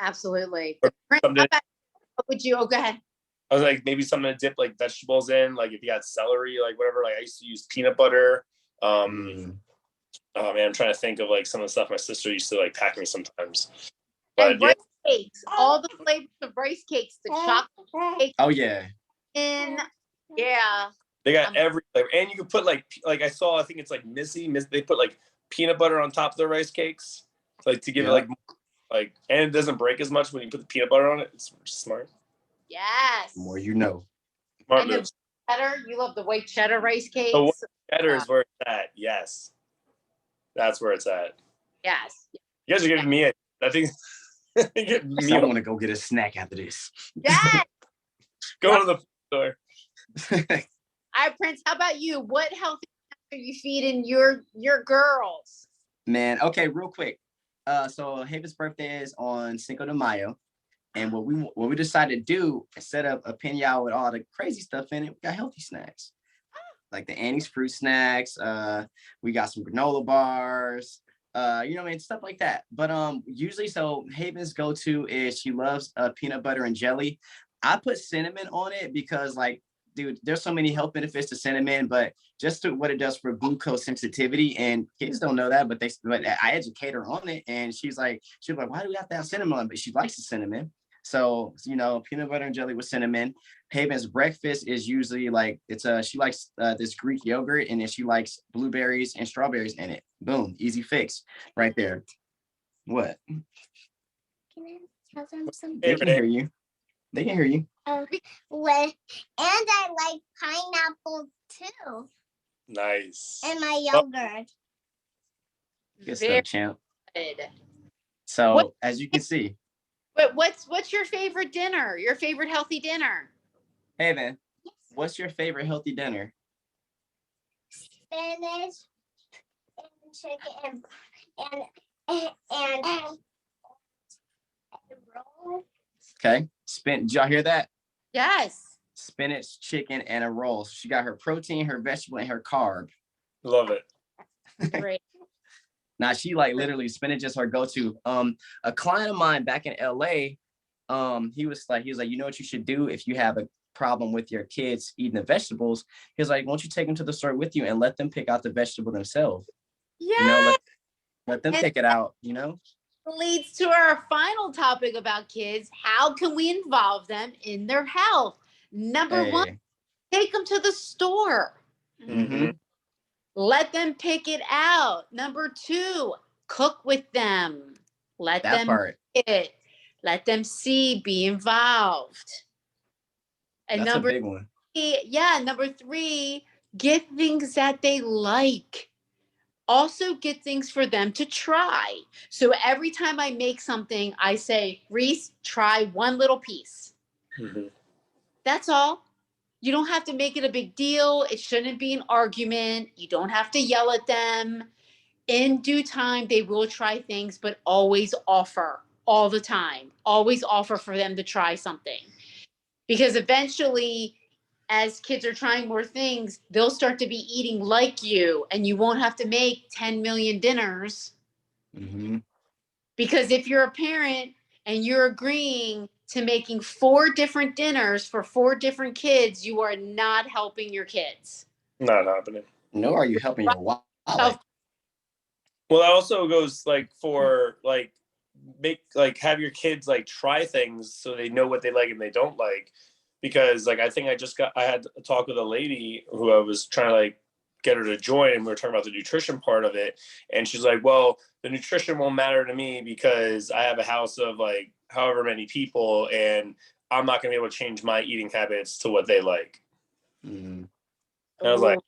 Absolutely. What would you? Oh, go ahead. I was like maybe something to dip like vegetables in, like if you got celery, like whatever. Like I used to use peanut butter. Oh man, I'm trying to think of like some of the stuff my sister used to like pack me sometimes. But and rice cakes, all the flavors of rice cakes, the chocolate cakes. Oh yeah. Yeah. They got every flavor, and you can put like I saw, I think it's like Missy. They put like peanut butter on top of the rice cakes, like to give it like, and it doesn't break as much when you put the peanut butter on it. It's smart. Yes. The more you know. Smart moves. Cheddar, you love the white cheddar rice cakes. The white cheddar is where it's at. Yes. That's where it's at. Yes. You guys are giving me I think I want to go get a snack after this. Yes. Go to the store. All right, Prince, how about you? What healthy are you feeding your girls? Man, okay, real quick. So Haven's birthday is on Cinco de Mayo. And what we decided to do, instead of a pinata with all the crazy stuff in it, we got healthy snacks. Like the Annie's fruit snacks. We got some granola bars. You know what I mean? Stuff like that. But usually, so Haven's go-to is she loves peanut butter and jelly. I put cinnamon on it because, like, dude, there's so many health benefits to cinnamon, but just to what it does for glucose sensitivity, and kids don't know that, but I educate her on it, and she's like, why do we have to have cinnamon? But she likes the cinnamon. So, you know, peanut butter and jelly with cinnamon. Haven's breakfast is usually like she likes this Greek yogurt, and then she likes blueberries and strawberries in it. Boom, easy fix right there. What? Can I tell them something? They can hear you. They can hear you. Well, and I like pineapple too Nice. in my yogurt. Good Very stuff, champ. good. So What- as you can see, But what's your favorite dinner? Your favorite healthy dinner? Haven, what's your favorite healthy dinner? Spinach and chicken and roll. Okay. Did y'all hear that? Yes. Spinach, chicken, and a roll. So she got her protein, her vegetable, and her carb. Love it. Great. Now she like literally spinach is her go-to. A client of mine back in LA, he was like, you know what you should do if you have a problem with your kids eating the vegetables? He was like, why don't you take them to the store with you and let them pick out the vegetable themselves? Yeah. You know, let them pick it out, you know? Leads to our final topic about kids. How can we involve them in their health? Number one, take them to the store. Mm-hmm. Let them pick it out. Number two, cook with them. Let That them part. it. Let them see, be involved. And That's a number big one. number three, get things that they like. Also get things for them to try. So every time I make something, I say, Reese, try one little piece. Mhm. That's all. You don't have to make it a big deal. It shouldn't be an argument. You don't have to yell at them. In due time, they will try things, but always offer all the time. Always offer for them to try something. Because eventually, as kids are trying more things, they'll start to be eating like you, and you won't have to make 10 million dinners. Mm-hmm. Because if you're a parent and you're agreeing to making 4 different dinners for 4 different kids, you are not helping your kids. Not happening. Nor are you helping your wallet. Well, that also goes like for like have your kids like try things so they know what they like and they don't like. Because like I think I had a talk with a lady who I was trying to like get her to join, and we were talking about the nutrition part of it, and she's like, well, the nutrition won't matter to me because I have a house of like however many people, and I'm not gonna be able to change my eating habits to what they like. Mm. And I was like,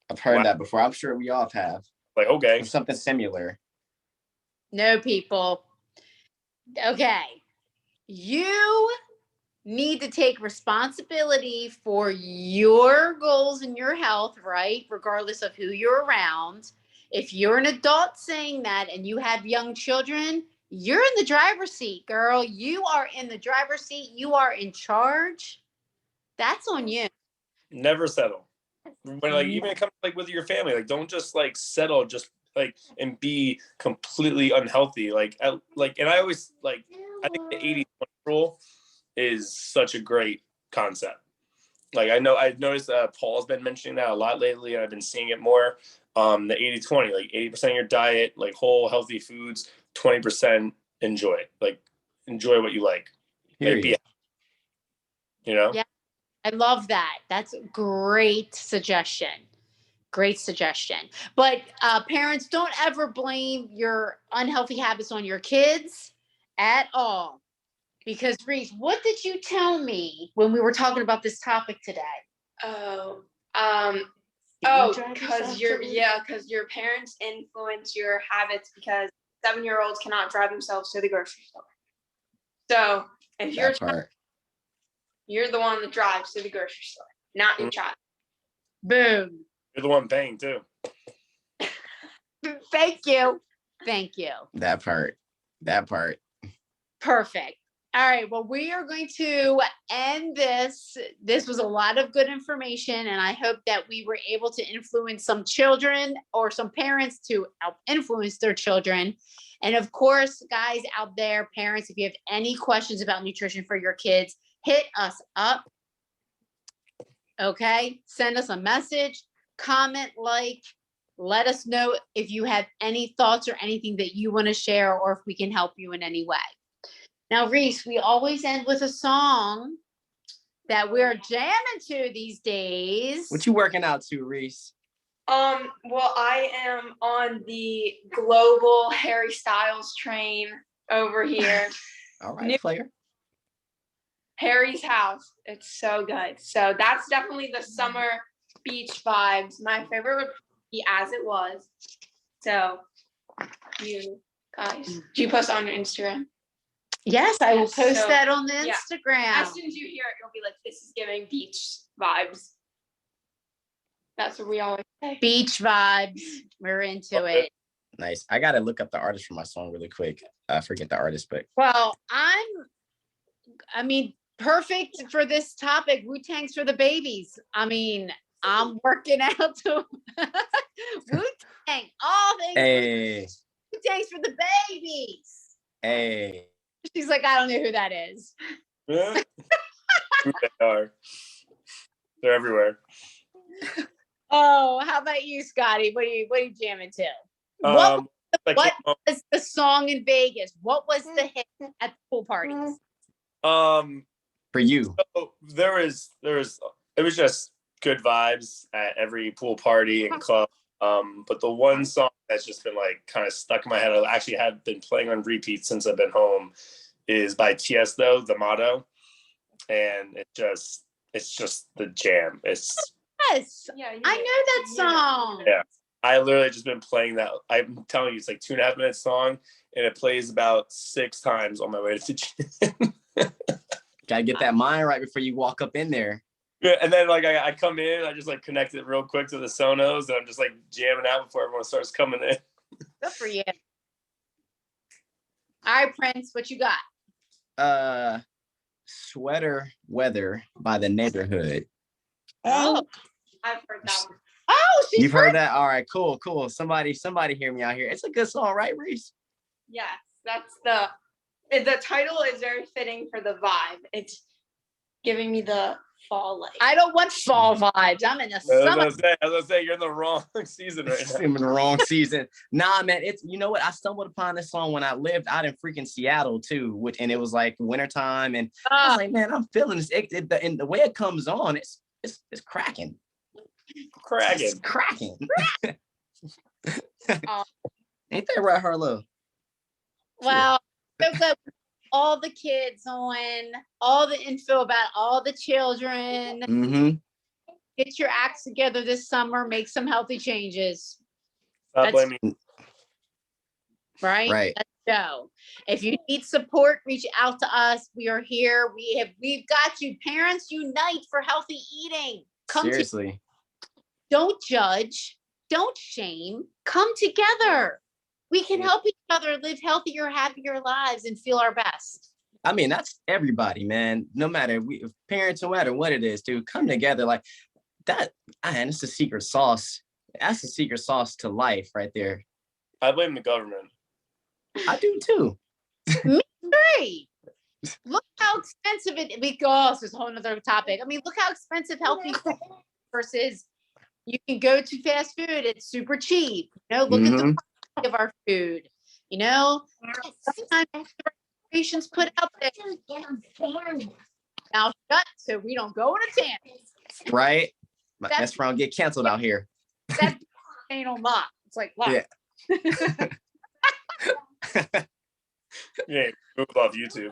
I've heard wow. that before. I'm sure we all have. Like, okay. Or something similar. No, people. Okay. You need to take responsibility for your goals and your health, right? Regardless of who you're around. If you're an adult saying that and you have young children, you're in the driver's seat, girl. You are in the driver's seat. You are in charge. That's on you. Never settle. When like even it comes like with your family, like don't just like settle just like and be completely unhealthy. And I always like I think the 80-20 rule is such a great concept. Like I've noticed Paul's been mentioning that a lot lately, and I've been seeing it more. The 80-20, like 80% of your diet, like whole healthy foods, 20% enjoy it. Like enjoy what you like. Period. Yeah, I love that. That's a great suggestion. Great suggestion. But parents, don't ever blame your unhealthy habits on your kids at all. Because Reese, what did you tell me when we were talking about this topic today? Because your parents influence your habits because 7-year-olds cannot drive themselves to the grocery store. So if you're the one that drives to the grocery store, not your child. Boom. You're the one paying too. Thank you. Thank you. That part. Perfect. All right. Well, we are going to end this. This was a lot of good information, and I hope that we were able to influence some children or some parents to help influence their children. And of course, guys out there, parents, if you have any questions about nutrition for your kids, hit us up. Okay. Send us a message, comment, like, let us know if you have any thoughts or anything that you want to share, or if we can help you in any way. Now, Reese, we always end with a song that we're jamming to these days. What you working out to, Reese? Well, I am on the global Harry Styles train over here. All right, New- player. Harry's house. It's so good. So that's definitely the summer beach vibes. My favorite would be As It Was. So you guys, do you post on your Instagram? Yes, I will Yes, post so, that on the yeah. Instagram. As soon as you hear it, you'll be like, this is giving beach vibes. That's what we always say. Beach vibes. We're into it. Nice. I gotta look up the artist for my song really quick. I forget the artist, but Well, perfect for this topic. Wu-Tang's for the babies. I'm working out to Wu-Tang. All things hey, Wu-Tang's for the babies. hey. She's like, I don't know who that is. Yeah. Who they are. They're everywhere. Oh, how about you, Scotty? What are you jamming to? What Like, was the song in Vegas? What was the hit at the pool parties? For you. So it was just good vibes at every pool party and club. But the one song that's just been like kind of stuck in my head, I actually had been playing on repeat since I've been home, is by Tiesto, The Motto. And it's just the jam. Yes, Yeah, I know that song. Yeah. I literally just been playing that. I'm telling you, it's like 2.5 minute song, and it plays about 6 times on my way to the gym. Gotta get that mind right before you walk up in there. Yeah, and then like I come in, I just like connect it real quick to the Sonos, and I'm just like jamming out before everyone starts coming in. Good for you. All right, Prince, what you got? Sweater Weather by The Neighborhood. Oh, I've heard that one. oh, she's You've heard that? All right, cool. Somebody hear me out here. It's a good song, right, Reese? Yes, that's the title is very fitting for the vibe. It's giving me the fall light. I don't want fall vibes. I'm in the I was summer. gonna say, you're in the wrong season right now. I'm in the wrong season. Nah, man. It's, you know what? I stumbled upon this song when I lived out in freaking Seattle too, and it was like wintertime, and I was like, man, I'm feeling this. And the way it comes on, it's cracking. Cracking. It's cracking. Oh. Ain't that right, Harlow? Well, so good. All the kids on, all the info about all the children. Mm-hmm. Get your acts together this summer. Make some healthy changes. Stop That's- blaming. Right? Right. Let's go. If you need support, reach out to us. We are here. We've got you. Parents unite for healthy eating. Seriously. Don't judge. Don't shame. Come together. We can help each other live healthier, happier lives and feel our best. I mean, that's everybody, man. No matter parents, no matter what it is, dude, come together like that. Man, it's the secret sauce. That's the secret sauce to life right there. I blame the government. I do too. Great. Look how expensive it goes. This is a whole nother topic. I mean, look how expensive healthy food versus you can go to fast food. It's super cheap. Look at the quality of our food. Sometimes patients put out there. Now shut so we don't go in a tan. Right? My best friend get canceled out here. That's anal mock. It's like, wow. Yeah. Yeah, move off YouTube.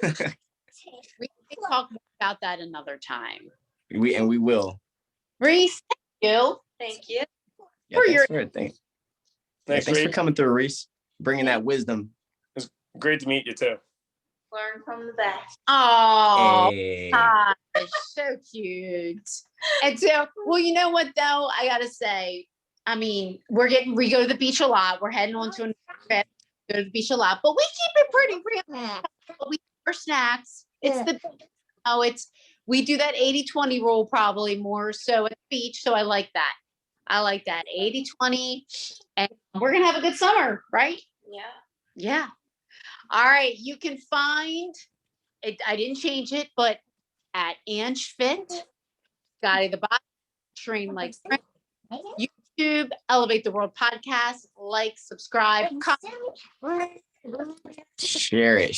We can talk more about that another time. We will. Reese, thank you. Thank you. Yeah, thanks for coming through, Reese. Bringing that wisdom. Great to meet you too. Learn from the best. Oh, Hey. gosh, so cute. And so, well, you know what though? I gotta say, I mean, we go to the beach a lot. We're heading on to another trip, go to the beach a lot, but we keep it pretty real. what we for snacks. It's the we do that 80-20 rule probably more so at the beach. So I like that. I like that 80-20, and we're gonna have a good summer, right? Yeah. Yeah. All right. You can find it. I didn't change it, but at Ange Fit, Scotty the Bot, Train Like Friends, YouTube, Elevate the World podcast, like, subscribe, comment. Share it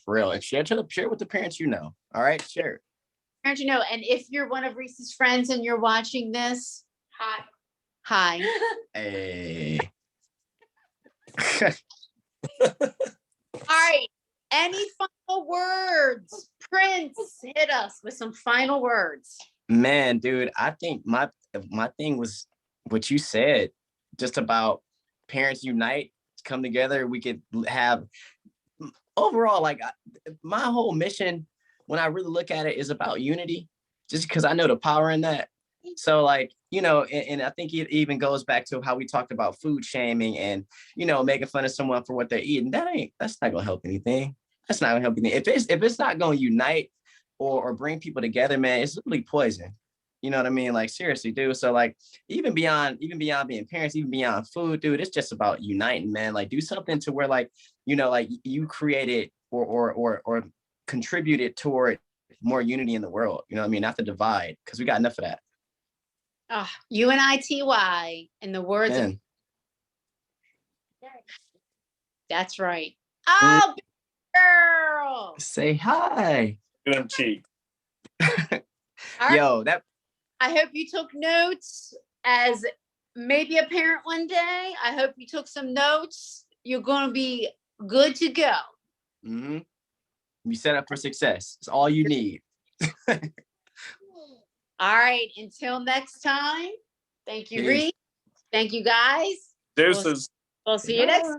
for real. And share it with the parents you know. All right, share it. Parents, you know, and if you're one of Reese's friends and you're watching this, hi. Hey. All right. Any final words? Prince, hit us with some final words. Man, dude, I think my thing was what you said, just about parents unite, come together. We could have overall, like my whole mission, when I really look at it, is about unity, just because I know the power in that. So like, and I think it even goes back to how we talked about food shaming and, making fun of someone for what they're eating. That's not gonna help anything. That's not gonna help anything. If it's not gonna unite or bring people together, man, it's literally poison. You know what I mean? Like seriously, dude. So like even beyond being parents, even beyond food, dude, it's just about uniting, man. Like do something to where like, like you created or contributed toward more unity in the world. You know what I mean? Not the divide, because we got enough of that. Oh, UNITY, in the words of, that's right. Oh, girl. Say hi. Cheek. Yo, that. I hope you took notes as maybe a parent one day. I hope you took some notes. You're going to be good to go. Mm-hmm. You set up for success. It's all you need. All right. Until next time. Thank you, Peace. Reed. Thank you, guys. Deuces. We'll see you next